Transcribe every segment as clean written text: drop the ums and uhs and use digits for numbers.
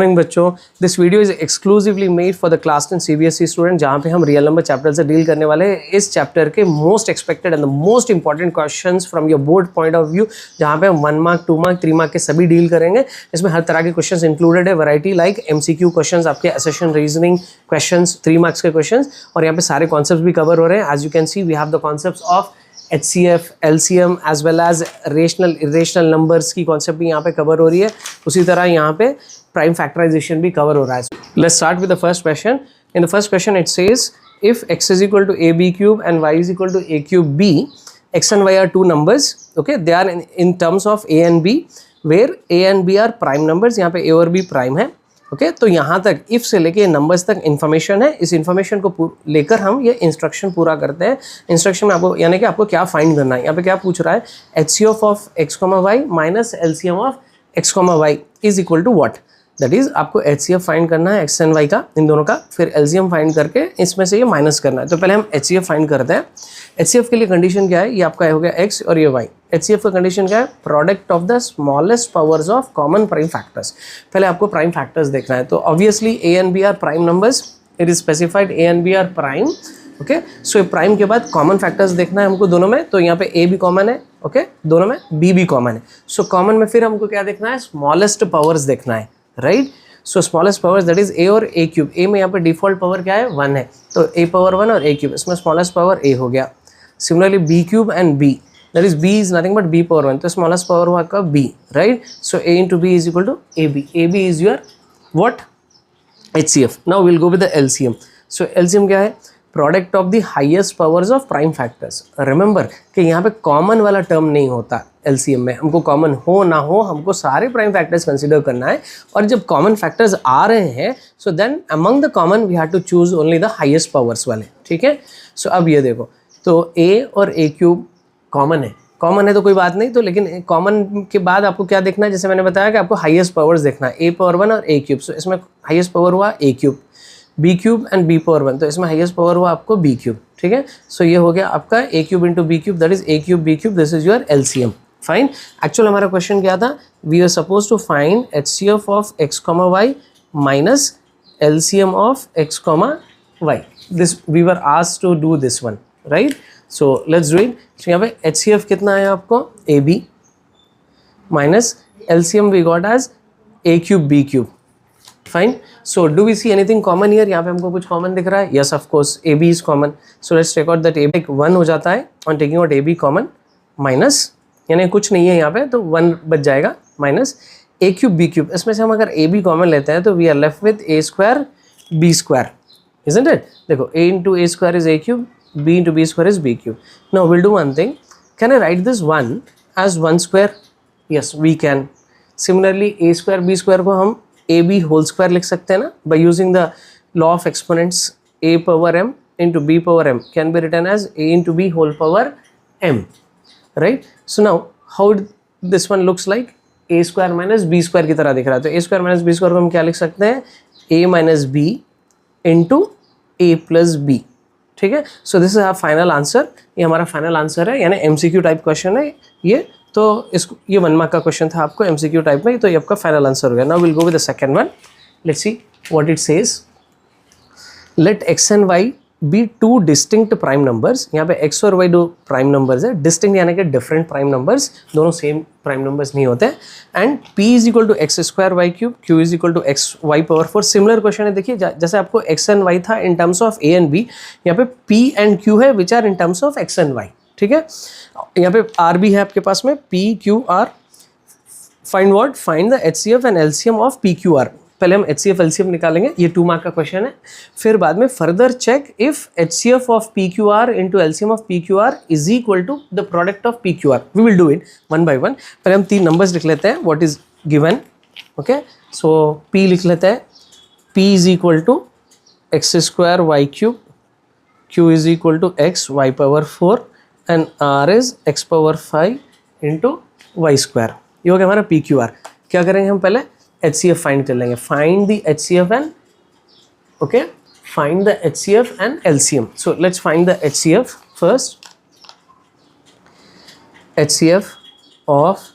Morning बच्चों, this video is exclusively made for the class 10 CBSE student, जहाँ पे हम रियल नंबर चैप्टर से डील करने वाले हैं। इस चैप्टर के most expected and the most important questions from your board point of view, जहाँ पे हम 1 मार्क 2 मार्क 3 मार्क के सभी डील करेंगे। इसमें हर तरह के क्वेश्चंस इंक्लूडेड है, वैरायटी लाइक MCQ क्वेश्चंस, आपके असेशन रीजनिंग क्वेश्चंस, 3 मार्क्स के क्वेश्चंस, और यहाँ पे सारे कॉन्सेप्ट भी कवर हो रहे हैं। As you can see we have the concept of HCF, LCM as well as rational irrational numbers की कॉन्सेप्ट भी यहाँ पे कवर हो रही है। उसी तरह यहाँ पे प्राइम फैक्टराइजेशन भी कवर हो रहा है। Let's start with the first question. In the first question it says if x is equal to ab cube and y is equal to a cube b, x and y are two numbers, okay, they are in terms of a and b where a and b are prime numbers। यहाँ पे a और b prime है, okay तो यहाँ तक if से लेके numbers तक इन्फॉर्मेशन है। इस इन्फॉर्मेशन को लेकर हम ये इंस्ट्रक्शन पूरा करते हैं। इंस्ट्रक्शन में आपको यानी कि आपको क्या फाइंड करना है, यहाँ पे क्या पूछ रहा है, HCF of x, y minus LCM of x, y is equal to what. That is आपको HCF फाइंड करना है x एंड y का, इन दोनों का, फिर LCM फाइंड करके इसमें से ये माइनस करना है। तो पहले हम HCF फाइंड करते हैं। HCF के लिए कंडीशन क्या है, ये आपका हो गया x और ये y। HCF का कंडीशन क्या है, product of the smallest powers of common prime factors. पहले आपको प्राइम फैक्टर्स देखना है। तो obviously a and b are prime numbers, it is specified a and b are prime, okay. So prime के बाद कॉमन फैक्टर्स देखना है हमको दोनों में। तो यहाँ पे a भी कॉमन है, ओके, दोनों में b भी कॉमन है। सो कॉमन में फिर हमको क्या देखना है, स्मॉलेस्ट पावर्स देखना है, right. So smallest powers that is a और a क्यूब। a में यहाँ पे डिफॉल्ट पावर क्या है, 1 है, तो a पावर 1 और a क्यूब, इसमें स्मॉलेस्ट पावर a हो गया। Similarly b cube and b, that is b is nothing but b power 1, तो स्मॉलेस्ट पावर हुआ आपका b, right. So a into b is equal to ab। ab is your what, HCF। Now will go with the LCM। So LCM क्या है, product of the highest powers of prime factors. Remember कि यहाँ पे common वाला term नहीं होता LCM में, हमको कॉमन हो ना हो हमको सारे प्राइम फैक्टर्स कंसीडर करना है। और जब कॉमन फैक्टर्स आ रहे हैं so then among the common we have to choose only the highest powers वाले, ठीक है। सो अब ये देखो, तो a और a क्यूब कॉमन है तो कोई बात नहीं, तो लेकिन कॉमन के बाद आपको क्या देखना है, जैसे मैंने बताया कि आपको हाईएस्ट पावर्स देखना है, a पावर 1 और a क्यूब। सो इसमें हाईएस्ट पावर हुआ a cube, b cube and b power 1, तो इसमें हाईएस्ट पावर हुआ आपको b क्यूब, ठीक है। सो ये हो गया आपका a cube into b cube, that is a cube b cube, this is your LCM। Fine. Actual हमारा क्वेश्चन क्या था, we are suppose to find HCF of x, y minus LCM of x, y। This we were asked to do this one, right. So let's do it. So यहाँ पे HCF कितना है आपको, AB minus LCM we got as a cube b cube. Fine. So do we see anything common here, यहाँ पे हमको कुछ common दिख रहा है, yes of course AB is common. So let's take out that AB 1 हो जाता है on taking out AB common, minus यानी कुछ नहीं है यहाँ पे तो 1 बच जाएगा, minus a cube b cube. इसमें से हम अगर AB कॉमन लेते हैं तो we are left with a square b square, isn't it. देखो a इंटू a स्क्वायर is a cube, b into b square is b cube. Now will do one thing, can I write this 1 as 1 square, yes we can. Similarly a square b square को हम ab whole square लिख सकते हैं ना, by using the law of exponents, a power m into b power m can be written as a into b whole power m, right? So now how this one looks like, a square minus b square की तरह दिख रहा है। तो a square minus b square को हम क्या लिख सकते हैं, a minus b into a plus b, ठीक है। So this is our final answer, ये हमारा फाइनल आंसर है, यानी MCQ टाइप क्वेश्चन है ये। तो इसको ये 1 मार्क का क्वेश्चन था आपको MCQ टाइप में, तो ये आपका फाइनल आंसर हो गया। Now will go with the second one, let's see what it says. Let x and y be two distinct prime numbers. यहाँ पे x और y दो प्राइम नंबर्स है, डिस्टिंक्ट यानी कि डिफरेंट प्राइम नंबर्स, दोनों सेम प्राइम नंबर्स नहीं होते। And p is equal to x square Y cube, q is equal to x Y power 4। Similar question है, देखिए जैसे आपको x एंड y था in terms of a and b, यहाँ पे p एंड q है which are in terms of x and y, ठीक है। यहाँ पे r भी है आपके पास में, p q r। Find what, find the HCF and LCM of p q r। पहले हम HCF LCM निकालेंगे, ये 2 मार्क का क्वेश्चन है। फिर बाद में further check if HCF of PQR into LCM of PQR is equal to the product of PQR। We will do it one by one. पहले हम 3 नंबर्स लिख लेते हैं, what is given, okay. So P लिख लेते हैं, P is equal to x square Y cube, Q is equal to x Y power 4 and R is x power 5 into y square. ये हो गया हमारा PQR। क्या करेंगे हम, पहले HCF फाइंड कर लेंगे, find the HCF and, okay, find the HCF and LCM। So let's find the HCF first. HCF of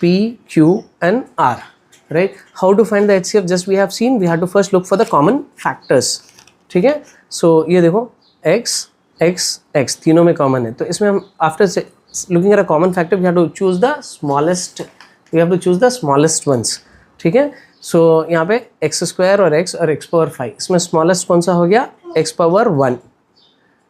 P, Q and R, right. How to find the HCF, just we have seen, we have to first look for the common factors. ठीक है. सो ये देखो x x x तीनों में common है, तो इसमें हम after looking at a common factor we have to choose the smallest, we have to choose the smallest ones. ठीक है. सो यहाँ पे x स्क्वायर और x और x पावर 5, इसमें स्मॉलेस्ट कौन सा हो गया, x पावर 1.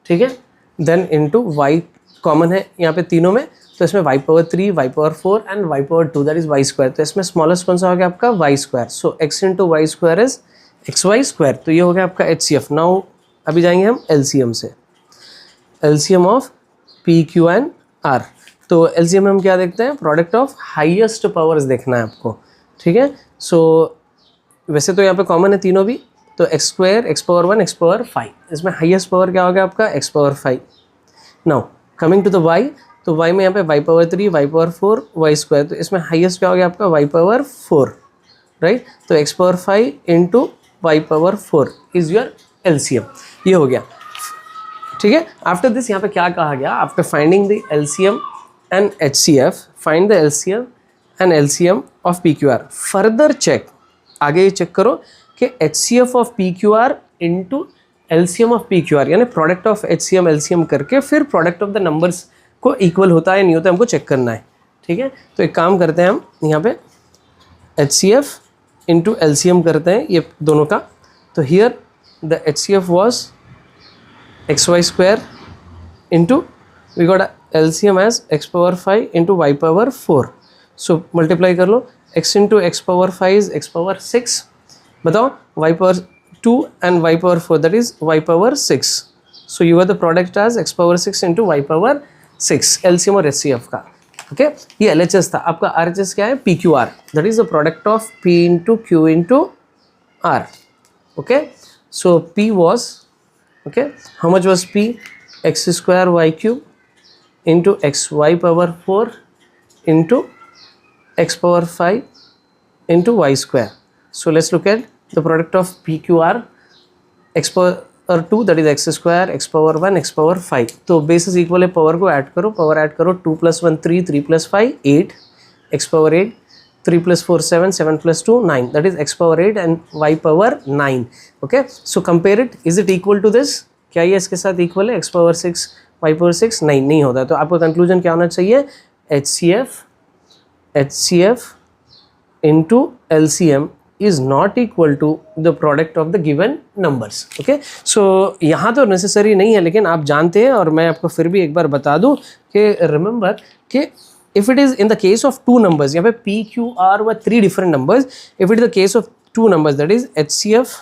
ठीक है. देन इनटू y कॉमन है यहाँ पे तीनों में, तो इसमें y power 3, y power 4 and y power 2 that is y square. तो इसमें स्मॉलेस्ट कौन सा हो गया आपका y square. So x into y square is xy square. तो ये हो गया आपका HCF. नाउ अभी जाएंगे हम LCM से, LCM of P Q and R. तो LCM में हम क्या देखते हैं, प्रोडक्ट ऑफ हाईएस्ट पावर्स देखना है आपको. ठीक है. सो वैसे तो यहाँ पे कॉमन है तीनों भी, तो x square, x power 1, x power 5, इसमें हाईएस्ट पावर क्या हो गया आपका x power 5. Now coming to the y, तो y में यहाँ पे y power 3, y power 4, y square, तो इसमें हाईएस्ट क्या हो गया आपका y पावर 4. राइट. तो x power 5 into y power 4 is your LCM. ये हो गया. ठीक है. आफ्टर दिस यहाँ पे क्या कहा गया, after finding the LCM and HCF, find the LCM and LCM of PQR. Further check, आगे ये चेक करो कि HCF of PQR into LCM of PQR, यानी प्रोडक्ट ऑफ HCM LCM करके फिर प्रोडक्ट ऑफ द नंबर्स को equal होता है नहीं होता है, हमको चेक करना है. ठीक है. तो एक काम करते हैं हम यहाँ पे HCF इंटू LCM करते हैं ये दोनों का. तो here the HCF was xy square into we got LCM as x power 5 into y power 4. So multiply कर लो, x into x power 5 is x power 6. बताओ y power 2 and y power 4 that is y power 6. So you are the product as x power 6 into y power 6, LCM और HCF का. Okay. ये LHS था. आपका RHS क्या है, PQR, that is the product of P into Q into R. Okay. So P was, okay, how much was P, x square y cube into xy power 4 into x power 5 into y square. So let's look at the product of PQR. x power 2 that is x square, x power 1, x power 5. तो bases equal है, power को add करो, power add करो, 2 plus 1 3, 3 plus 5 8, x power 8, 3 plus 4 7, 7 plus 2 9, that is x power 8 and y power 9. Okay, so compare it, is it equal to this, क्या ये इसके साथ equal है, x पावर 6 y पावर 6, नहीं होता. तो आपका कंक्लूजन क्या होना चाहिए, HCF into LCM is not equal to the product of the given numbers. Okay, so यहाँ तो नेसेसरी नहीं है, लेकिन आप जानते हैं और मैं आपको फिर भी एक बार बता दूँ कि रिमेंबर कि if it is in the case of two numbers, यहाँ पे P, Q, R were 3 different numbers. If it is the case of 2 numbers, that is HCF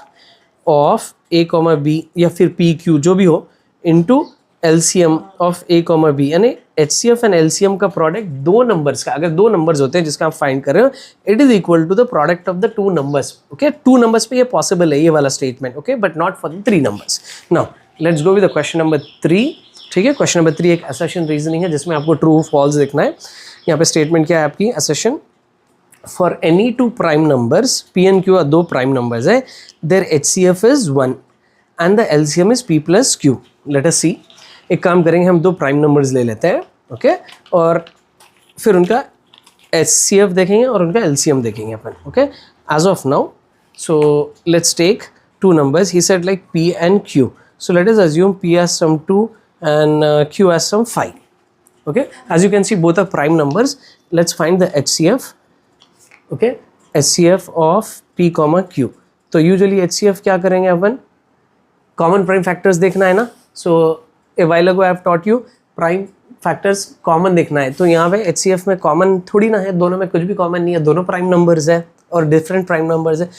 of A, B या फिर P, Q जो भी हो into LCM of A, B, यानी HCF and LCM का product दो नंबर्स का, अगर दो नंबर्स होते हैं जिसका आप फाइंड कर रहे हो, it is equal to the product of the 2 numbers. Okay. 2 numbers पे ये पॉसिबल है ये वाला statement. Okay, but not for the 3 numbers. Now let's go with the question number 3. ठीक है. क्वेश्चन नंबर 3 एक असर्शन रीजनिंग है जिसमें आपको ट्रू फॉल्स देखना है. यहाँ पे स्टेटमेंट क्या है आपकी, assertion for any 2 prime numbers, P and Q दो प्राइम नंबर्स है, their HCF is 1 and the LCM is P plus Q. Let us see. एक काम करेंगे, हम 2 प्राइम नंबर्स ले लेते हैं. ओके, और फिर उनका HCF देखेंगे और उनका LCM देखेंगे अपन. Okay, as of now. So let's take 2 numbers. He said like P and Q. So let us assume P has some 2 and Q has some 5. Okay, as you can see both are prime numbers. Let's find the HCF. Okay, HCF of P comma Q. तो usually HCF क्या करेंगे अपन, common prime factors देखना है ना. So a while ago I have taught you prime factors common देखना है. तो यहाँ पे HCF में common थोड़ी ना है, दोनों में कुछ भी common नहीं है, दोनों prime numbers है और different prime numbers है.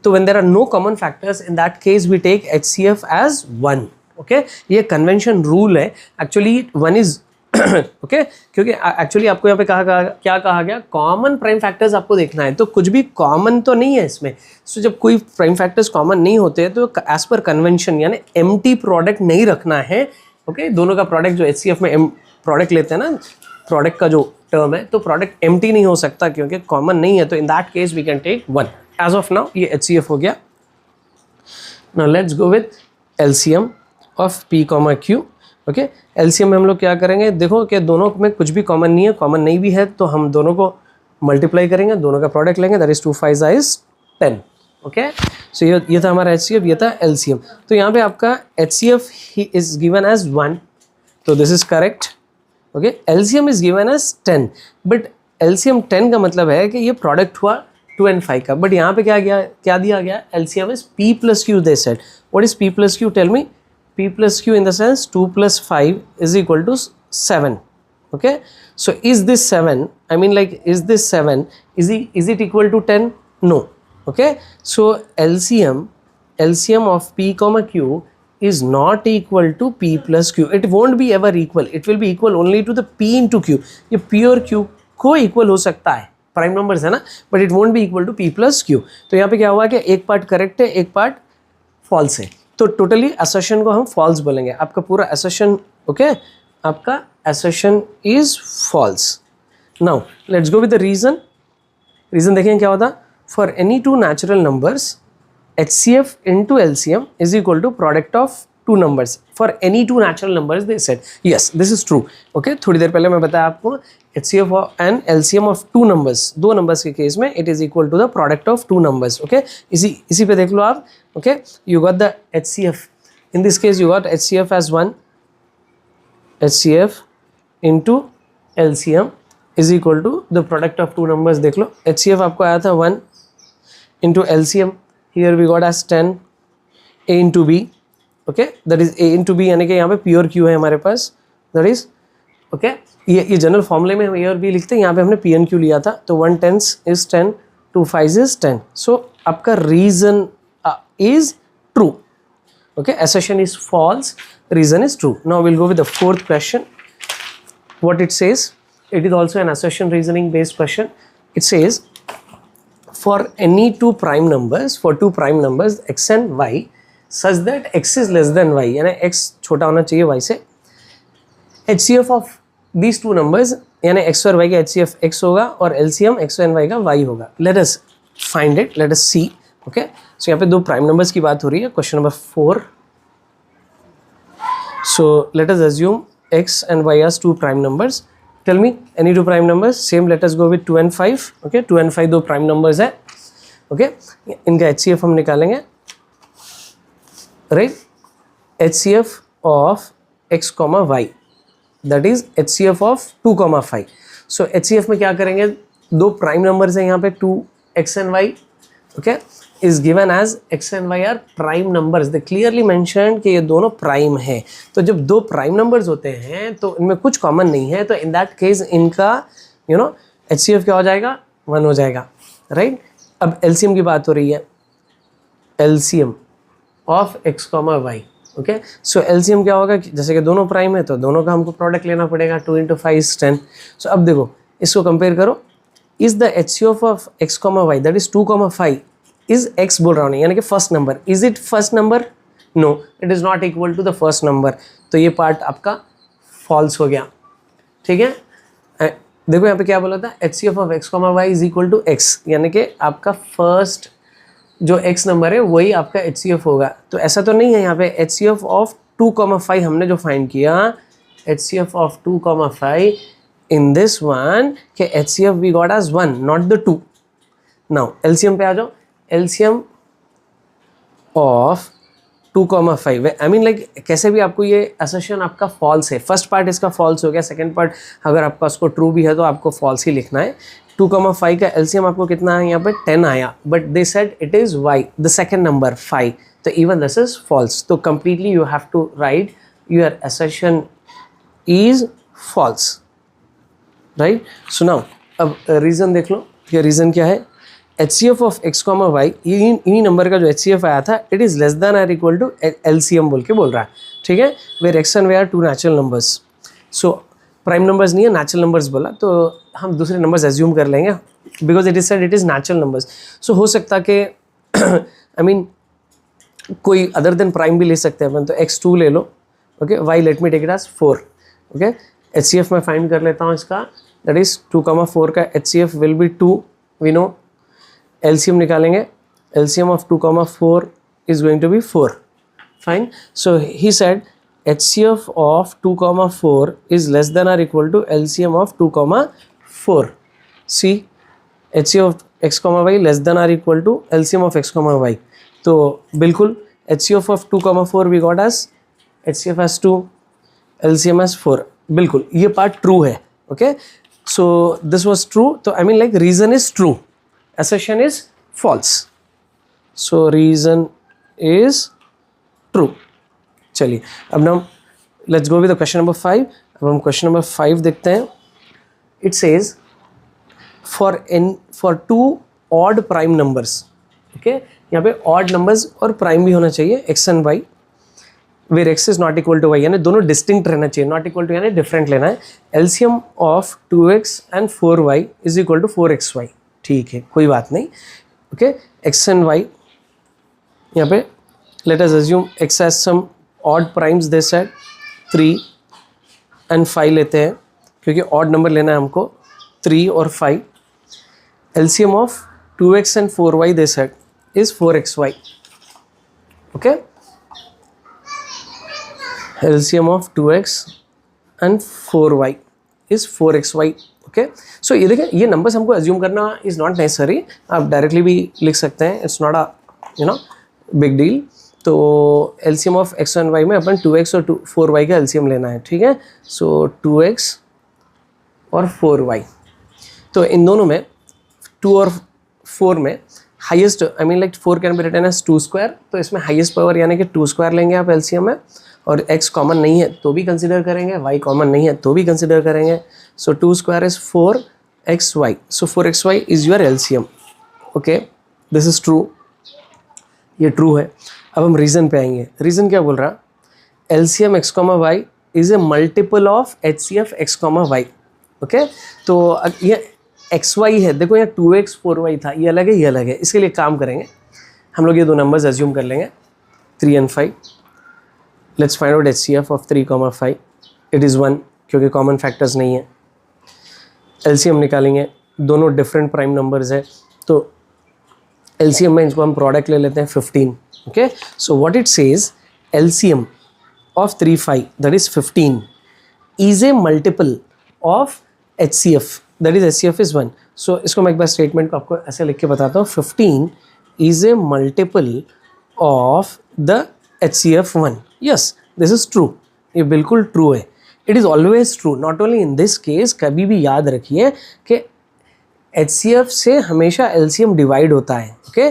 तो when there are no common factors, in that case we take HCF as 1. Okay, ये convention rule है. Actually 1 is ओके, क्योंकि एक्चुअली आपको यहाँ पे क्या कहा गया, कॉमन प्राइम फैक्टर्स आपको देखना है. तो कुछ भी कॉमन तो नहीं है इसमें. सो जब कोई प्राइम फैक्टर्स कॉमन नहीं होते हैं तो एज पर कन्वेंशन यानी एम्प्टी प्रोडक्ट नहीं रखना है. ओके, दोनों का प्रोडक्ट जो HCF में प्रोडक्ट लेते हैं ना, प्रोडक्ट का जो टर्म है, तो प्रोडक्ट एम्प्टी नहीं हो सकता क्योंकि कॉमन नहीं है. तो in that case we can take 1. As of now ये HCF हो गया. Now let's go with LCM of P comma Q. Okay, LCM में हम लोग क्या करेंगे, देखो कि दोनों में कुछ भी कॉमन नहीं है, कॉमन नहीं भी है तो हम दोनों को मल्टीप्लाई करेंगे, दोनों का प्रोडक्ट लेंगे, that is 2 5 is 10. Okay, so ये था हमारा HCF, ये था LCM. तो यहाँ पे आपका HCF इज गिवन एज 1, तो this is correct. Okay, LCM is given as 10, but LCM 10 का मतलब है कि ये प्रोडक्ट हुआ 2 and 5 का, बट यहाँ पे क्या दिया गया, LCM is P plus Q. They said what is P plus Q, tell me. P plus Q in the sense 2 plus 5 is equal to 7. Okay, so is this 7, I mean like is this 7, is it equal to 10? No. Okay, so LCM of P comma Q is not equal to P plus Q. It won't be ever equal, it will be equal only to the P into Q. ये P और Q को equal हो सकता है, prime numbers है ना, but it won't be equal to P plus Q. तो यहाँ पे क्या हुआ कि एक पार्ट करेक्ट है, एक पार्ट फॉल्स है, तो टोटली असर्शन को हम फॉल्स बोलेंगे. आपका पूरा असर्शन, ओके, आपका assertion is false. Now let's go with the reason. Reason देखें क्या होता. For any two natural numbers HCF into LCM is equal to product of two numbers. For any two natural numbers they said yes, this is true. Okay, थोड़ी देर पहले मैं बताया आपको HCF and LCM of two numbers, दो numbers के case में it is equal to the product of two numbers. Okay, इसी पे देख लो आप. Okay, you got the HCF. In this case you got HCF as 1, HCF into LCM is equal to the product of two numbers. देख लो HCF आपको आया था 1 into LCM. Here we got as 10 A into B. Okay, that is A into B, यानी कि यहाँ पे P और Q है हमारे पास. That is okay, ये जनरल फॉर्मूले में हम A और B लिखते हैं, यहाँ पे हमने P and Q लिया था. तो 1 10 is 10, 2 5 is 10. So आपका reason is true. Okay, assertion is false, reason is true. Now we'll go with the fourth question. What it says, it is also an assertion reasoning based question. It says for any two prime numbers, for two prime numbers x and y such that x is less than y, यानी x छोटा होना चाहिए y से, HCF of these two numbers यानी x और y का HCF x होगा और LCM x and y का y होगा. Let us find it, let us see. Okay, so यहाँ पे दो प्राइम नंबर्स की बात हो रही है. Question number 4. So let us assume x and y as two prime numbers. Tell me any two prime numbers. Same, let us go with 2 and 5. Okay, 2 and 5 दो prime numbers है. Okay, इनका HCF हम निकालेंगे. Right, HCF of x comma y, that is HCF of 2 comma 5. So HCF में क्या करेंगे, दो prime numbers हैं यहाँ पे 2x and y. Okay, is given as x and y are prime numbers. They clearly mentioned कि ये दोनों प्राइम हैं. तो जब दो प्राइम नंबर्स होते हैं तो इनमें कुछ कॉमन नहीं है, तो इन दैट केस इनका HCF क्या हो जाएगा, 1 हो जाएगा. राइट, अब LCM की बात हो रही है. LCM of x comma y. Okay, so LCM क्या होगा, जैसे कि दोनों प्राइम है तो दोनों का हमको प्रोडक्ट लेना पड़ेगा. 2 into 5 is 10. सो अब देखो इसको कंपेयर करो. Is the HCF of x comma y, that is 2 comma 5 is x बोल रहा हूँ, यानी कि first number. Is it first number? No, it is not equal to the first number. तो ये पार्ट आपका फॉल्स हो गया. ठीक है, देखो यहाँ पे क्या बोला था, HCF of x comma y is equal to x, यानी कि आपका फर्स्ट जो x नंबर है वही आपका HCF होगा. तो ऐसा तो नहीं है. यहाँ पे HCF ऑफ 2 comma 5 हमने जो फाइंड किया, HCF of 2 comma 5 in this one के HCF we got as 1, not the 2. Now LCM पे आ जाओ. LCM of 2 comma 5, I mean like कैसे भी आपको ये असर्शन आपका फॉल्स है. फर्स्ट पार्ट इसका फॉल्स हो गया, सेकंड पार्ट अगर आपका उसको ट्रू भी है तो आपको फॉल्स ही लिखना है. 2 comma 5 का LCM आपको कितना है, यहाँ पे 10 आया, but they said it is y, the second number 5, तो इवन दिस इज फॉल्स. तो completely you have to write your assertion is false. Right, so now अब रीज़न देख लो. ये रीज़न क्या है, HCF of x comma y, इन्हीं number का जो HCF आया था, it is less than are equal to LCM बोल के बोल रहा है. ठीक है, where x and y are two natural numbers. So prime numbers नहीं है, नेचुरल नंबर्स बोला, तो हम दूसरे नंबर्स एज्यूम कर लेंगे because it is said it is natural numbers. So हो सकता कि आई मीन कोई अदर देन प्राइम भी ले सकते हैं अपन, तो x2 ले लो. Okay, y let me take it as 4. Okay, HCF मैं फाइंड कर लेता हूँ इसका, दैट इज़ 2 comma 4 का HCF will be 2, we know. LCM निकालेंगे, LCM of 2 comma 4 is going to be 4. Fine. So he said HCF of 2 comma 4 is less than or equal to LCM of 2 comma 4. See, HCF of x comma y less than are equal to LCM of x comma y. तो बिल्कुल HCF of 2,4 we got as HCF as 2, LCM as 4. बिल्कुल ये part true है. Okay, so this was true. तो I mean like reason is true, assertion is false. So reason is true. चलिए अब ना let's go with the question number 5. अब हम question number 5 देखते हैं. It says for two odd prime numbers. Okay, यहाँ पे odd numbers और prime भी होना चाहिए x and y, where x is not equal to y, यानी दोनों distinct रहना चाहिए. not equal to यानी different लेना है. LCM of 2x and 4y is equal to 4xy. ठीक है, कोई बात नहीं. ओके, एक्स एंड वाई यहाँ पे let us assume x has some odd primes this side 3 and 5 लेते हैं क्योंकि ऑड नंबर लेना है हमको. 3 और 5. LCM of 2x and 4y this side is 4xy. Okay, LCM of 2x and 4y is 4xy. Okay, so ये देखें, ये नंबर्स हमको एज्यूम करना इज़ नॉट नेसेसरी. आप डायरेक्टली भी लिख सकते हैं. It's not a big deal. तो LCM of x and y में अपन 2x और 4y का एलसीएम लेना है. ठीक है, सो 2x और 4y. तो इन दोनों में 2 और 4 में highest, I mean like 4 can be written as 2 square. तो इसमें हाईएस्ट पावर यानी कि 2 स्क्वायर लेंगे आप एलसीएम में. और x कॉमन नहीं है तो भी कंसिडर करेंगे, y कॉमन नहीं है तो भी कंसिडर करेंगे. सो 2 square is 4xy. So 4xy is your LCM. Okay, this is true, ये ट्रू है. अब हम रीजन पे आएंगे. रीजन क्या बोल रहा, LCM x comma y is a multiple of HCF x comma y. Okay, तो ये xy है, देखो यहाँ 2x 4y था, ये अलग है ये अलग है. इसके लिए काम करेंगे हम लोग, ये दो नंबर्स एज्यूम कर लेंगे 3 and 5. Let's find out HCF of 3, 5. It is 1 क्योंकि कॉमन फैक्टर्स नहीं है. LCM निकालेंगे, दोनों डिफरेंट प्राइम नंबर्स है. तो LCM में इनको हम प्रोडक्ट ले लेते हैं 15. Okay, so what it says, LCM of 3, 5 that is 15 is a multiple of HCF that is HCF is 1. सो इसको मैं एक बार स्टेटमेंट को आपको ऐसे लिख के बताता हूँ. 15 is a multiple of the HCF 1. Yes, this is true. ये बिल्कुल ट्रू है. It is always true, not only in this case. कभी भी याद रखिए कि HCF से हमेशा LCM डिवाइड होता है. ओके,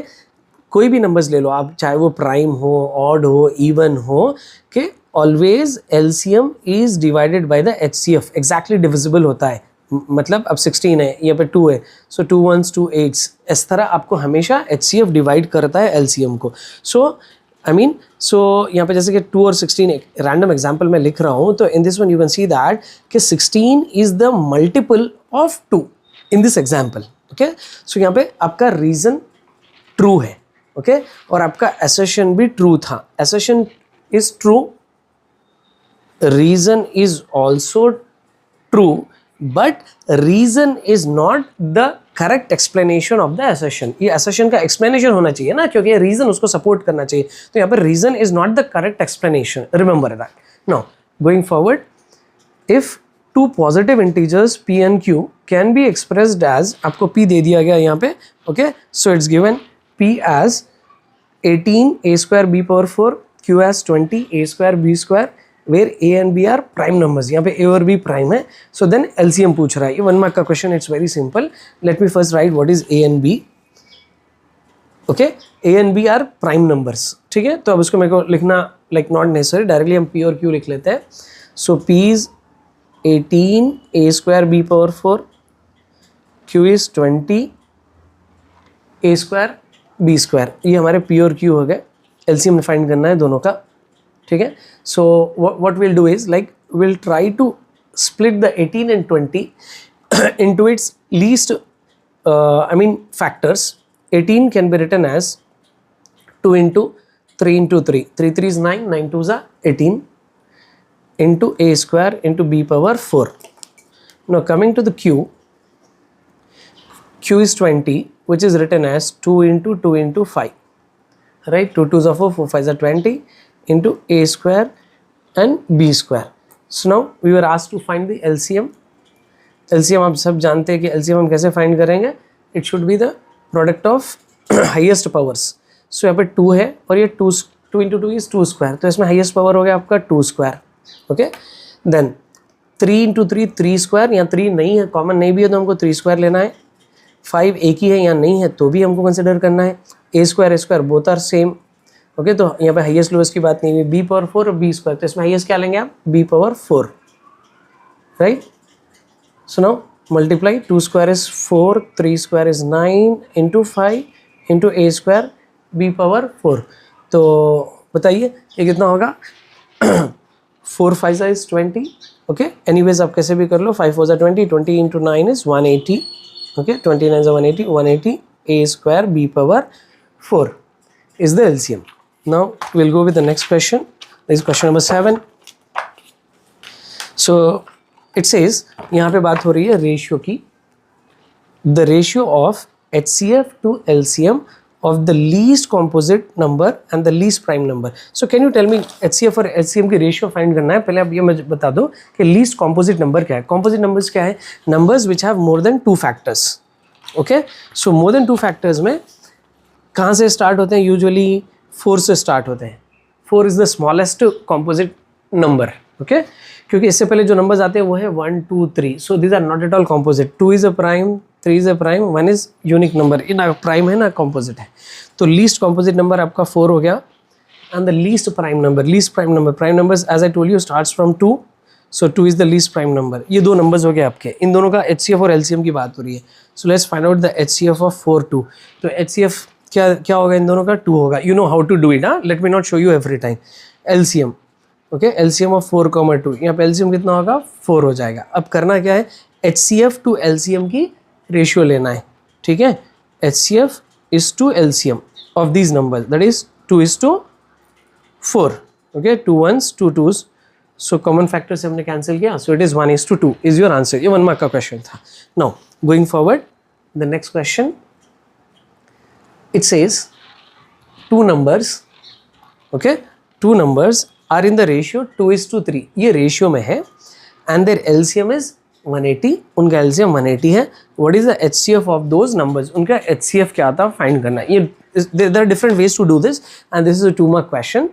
कोई भी नंबर्स ले लो आप, चाहे वो प्राइम हो, ऑड हो, इवन हो, कि always LCM is divided by the HCF. Exactly divisible होता है. मतलब अब 16 है, यहाँ पे 2 है, सो 2 1s 2 8s. इस तरह आपको हमेशा HCF डिवाइड करता है LCM को. सो आई मीन, सो यहाँ पे जैसे कि 2 और 16 एक रैंडम एग्जाम्पल मैं लिख रहा हूँ. तो in this one you can see that कि 16 is the multiple of 2 in this example. Okay, so यहाँ पे आपका रीजन ट्रू है. ओके, और आपका एसर्शन भी ट्रू था. Assertion is true, reason is also true, but reason is not the correct explanation of the assertion. ये assertion का एक्सप्लेनेशन होना चाहिए ना, क्योंकि रीजन उसको सपोर्ट करना चाहिए. तो यहाँ पर reason is not the correct explanation. Remember that. Now going forward, if two positive integers p and q can be expressed as, आपको p दे दिया गया यहाँ पे. Okay, so it's given p as 18 a square b power 4, q as 20 a square b square, where a and b are prime numbers. यहाँ पे a और b prime है. So then LCM पूछ रहा है. ये 1 mark का question, it's very simple. Let me first write what is a and b. Okay, a and b are prime numbers. ठीक है, तो अब उसको मेरे को लिखना like not necessary, directly हम p और q लिख लेते हैं. So p is 18 a square b power 4, q is 20 a square b square. ये हमारे p और q हो गए. LCM फाइंड करना है दोनों का. ठीक है, सो what we'll do is like we'll try to split the 18 and 20 into its least factors. 18 can be written as 2 into 3 into 3. 3 3 is 9, 9 2 is 18 into a square into b power 4. Now coming to the q is 20, which is written as 2 into 2 into 5. Right, 2 2s are 4, 4 5s are 20 into a square and b square. So now we were asked to find the LCM. LCM आप सब जानते हैं कि LCM हम कैसे find करेंगे. It should be the product of highest powers. So यहाँ पे 2 है और ये 2 इंटू 2 इज 2 स्क्वायर, तो इसमें हाईएस्ट पावर हो गया आपका 2 square. Okay, then 3 into 3 3 square, यहाँ 3 नहीं है, कॉमन नहीं भी है तो हमको 3 स्क्वायर लेना है. 5 एक ही है, यहाँ नहीं है तो भी हमको कंसिडर करना है. A square both are same. Okay, तो यहाँ पे हाईएस्ट लोएस्ट की बात नहीं है. बी पावर 4 और बी स्क्वायर, तो इसमें हाईएस्ट क्या लेंगे आप, B power 4, right. So now multiply 2 square is 4, 3 square is 9 into 5 into A square B power 4. तो बताइए ये कितना होगा. 4 5 इज 20. ओके, एनीवेज आप कैसे भी कर लो. 5 4 20, 20 into 9 is 180. Okay, 20 9 180, 180 a square b power 4 is the LCM. Now we'll go with the next question. This is question number 7. So it says, यहाँ पे बात हो रही है रेशियो की. The ratio of HCF to LCM of the least composite number and the least prime number. So can you tell me HCF और LCM की ratio find करना है. पहले आप ये मुझे बता दो कि लीस्ट कॉम्पोजिट नंबर क्या है. कॉम्पोजिट नंबर्स क्या है, numbers which have more than 2 factors. Okay, so more than 2 factors में कहाँ से स्टार्ट होते हैं, यूजुअली 4 से स्टार्ट होते हैं. 4 is the smallest composite number. Okay, क्योंकि इससे पहले जो नंबर्स आते हैं वो है 1 2 3. So these are not at all composite. 2 is a prime, 3 is a prime, 1 is unique number. ये ना प्राइम है ना कॉम्पोजिट है. तो लीस्ट कॉम्पोजिट नंबर आपका 4 हो गया. And the least prime number, prime numbers as I told you starts from 2. सो 2 is the least prime number. ये 2 नंबर्स हो गए आपके. इन दोनों का HCF और LCM की बात हो रही है. सो let's find out the HCF of 4 2. तो HCF क्या होगा इन दोनों का, 2 होगा. You know how to do it. Let me not show you every time. LCM, okay, LCM of 4 2. यहाँ पे LCM कितना होगा, 4 हो जाएगा. अब करना क्या है, HCF टू LCM की रेशियो लेना है. ठीक है, HCF is to LCM of these number, that is 2 is to 4. Okay, 2 1s 2 2s. So common factor से हमने कैंसिल किया. So it is 1 is to 2 is your answer. ये 1 मार्क का क्वेश्चन था. Now going forward, the next question, it says 2 numbers, okay, 2 numbers are in the ratio 2 is to 3. ये ratio में है. And their LCM is 180. उनका LCM 180 है. What is the HCF of those numbers, उनका HCF क्या था find करना. ये there are different ways to do this and this is a 2 mark question.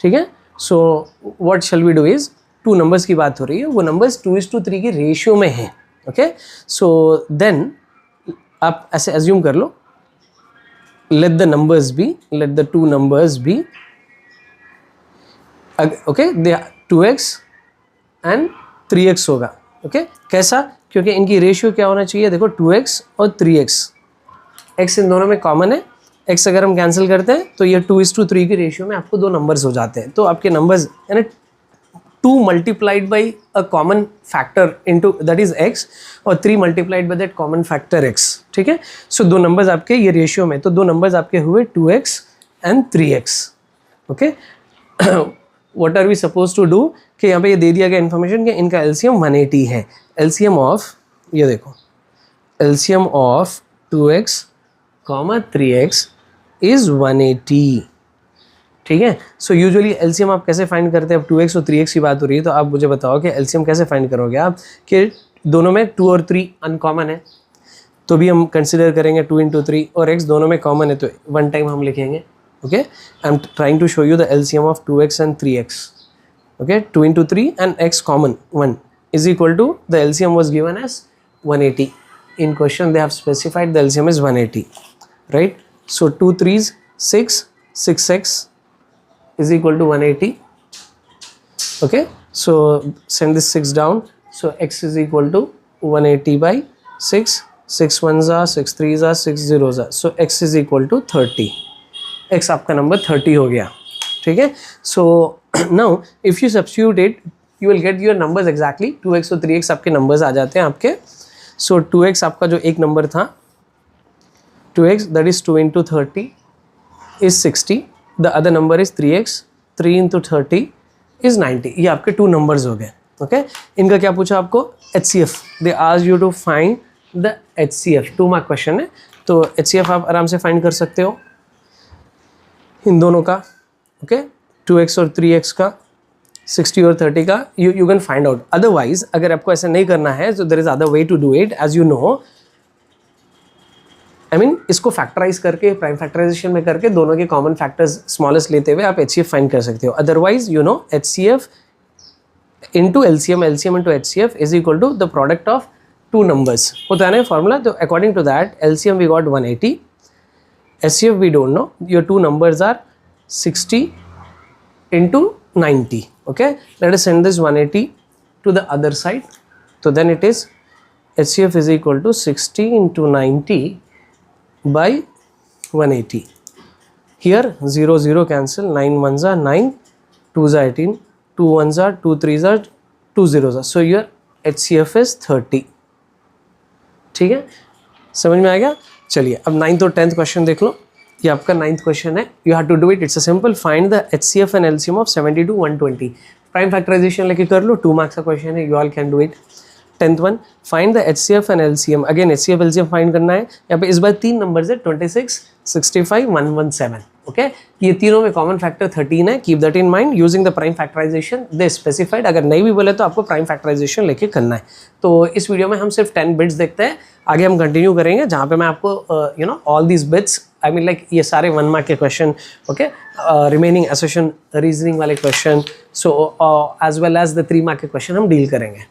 ठीक है, so what shall we do is, 2 numbers की बात हो रही है, वो नंबर्स 2 is to 3 की रेशियो में है. ओके, सो देन आप ऐसे एज्यूम कर लो, let the numbers be, let the 2 numbers be, okay, they are 2x and 3x होगा. ओके, कैसा, क्योंकि इनकी रेशियो क्या होना चाहिए, देखो 2x और 3x. x इन दोनों में कॉमन है. x अगर हम कैंसिल करते हैं तो ये 2 is to 3 की रेशियो में आपको 2 नंबर्स हो जाते हैं. तो आपके नंबर्स यानी 2 multiplied by a common factor into that is x और 3 multiplied by that common factor x. ठीक है, सो 2 नंबर्स आपके ये रेशियो में, तो 2 नंबर्स आपके हुए 2x and 3x. Okay, what are we suppose to do, कि यहाँ पे ये दे दिया गया इन्फॉर्मेशन कि इनका LCM 180 है. LCM ऑफ, ये देखो, LCM of 2x, 3x is 180. ठीक है, सो यूजुअली LCM आप कैसे फाइंड करते हैं. अब 2x और 3x की बात हो रही है तो आप मुझे बताओ कि LCM कैसे फाइंड करोगे आप, कि दोनों में 2 और 3 अनकॉमन है तो भी हम कंसिडर करेंगे 2 into 3, और x दोनों में कॉमन है तो 1 टाइम हम लिखेंगे. Okay, I am trying to show you the LCM of 2x and 3x. Okay, 2 into 3 and x common 1 is equal to, the LCM was given as 180. In question they have specified the LCM is 180, right? So 2 3s 6, 6x is equal to 180. Okay, so send this 6 down. So x is equal to 180 by 6. 6 1s are 6 3s are 6 0s are. So x is equal to 30. x आपका number 30 हो गया. ठीक है, so now if you substitute it you will get your numbers exactly. 2x और 3x आपके numbers आ जाते हैं आपके. So 2x आपका जो एक नंबर था, 2x that is 2 into 30 is 60. The other number is 3x, 3 into 30 is 90. ये आपके 2 numbers हो गए. ओके, इनका क्या पूछा आपको, HCF. They asked you to find the HCF. 2 mark question है, तो HCF आप आराम से फाइंड कर सकते हो इन दोनों का. ओके, 2x और 3x का, 60 और 30 का, you can find out. Otherwise अगर आपको ऐसा नहीं करना है, so there is other way to do it. As you know, इसको फैक्टराइज करके प्राइम फैक्टराइजेशन में करके दोनों के कॉमन फैक्टर्स स्मॉलेस्ट लेते हुए आप HCF फाइंड कर सकते हो. Otherwise you know HCF into LCM, LCM into HCF is equal to the product of two numbers. होता है ना formula. तो according to that LCM we got 180, HCF we don't know. Your two numbers are 60 into 90. Okay, let us send this 180 to the other side. So then it is HCF is equal to 60 into 90 by 180. Here 0 0 cancel, 9 1s are 9, 2s are 18, 2 1s are 2 3s are 2 0s are. So your HCF is 30. ठीक है, समझ में आ गया. चलिए अब 9th और 10th question देख लो. ये आपका 9th क्वेश्चन है. You have to do it. It's a simple find the HCF and LCM of 70 to 120. Prime factorization लेके कर लो. 2 मार्क्स का क्वेश्चन है. You all can do it. 10th one, find the HCF and LCM. Again HCF LCM find करना है. यहाँ पे इस बार 3 नंबर्स है 26, 65, 117. ओके, ये तीनों में कॉमन फैक्टर 13 है. Keep that in mind. Using the prime factorization they specified. अगर नहीं भी बोले तो आपको प्राइम फैक्टराइजेशन लेके करना है. तो इस वीडियो में हम सिर्फ 10 बिट्स देखते हैं. आगे हम कंटिन्यू करेंगे जहाँ पे मैं आपको you know all these bits I mean like ये सारे 1 मार्क के question, okay, remaining association reasoning वाले question, so as well as the 3 mark के क्वेश्चन हम डील करेंगे.